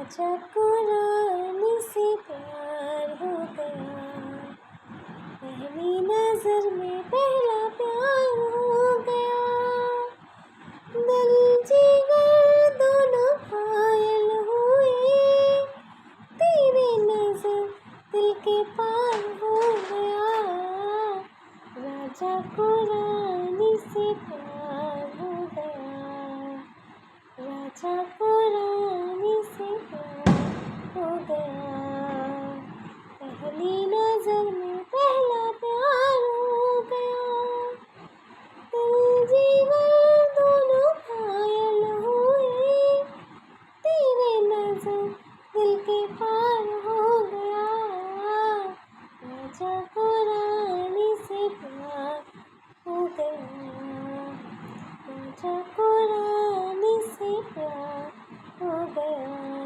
राजा को रानी से प्यार हो गया, पहली नजर में पहला प्यार हो गया। दिल जिगर दोनों घायल हुए, तेरी नजर दिल के पार हो गया। राजा को रानी से प्यार हो गया, राजा को रानी से प्यार हो गया। पहली नजर में पहला प्यार हो गया। दिल जिगर दोनों घायल हुए, तेरे नजर दिल के पार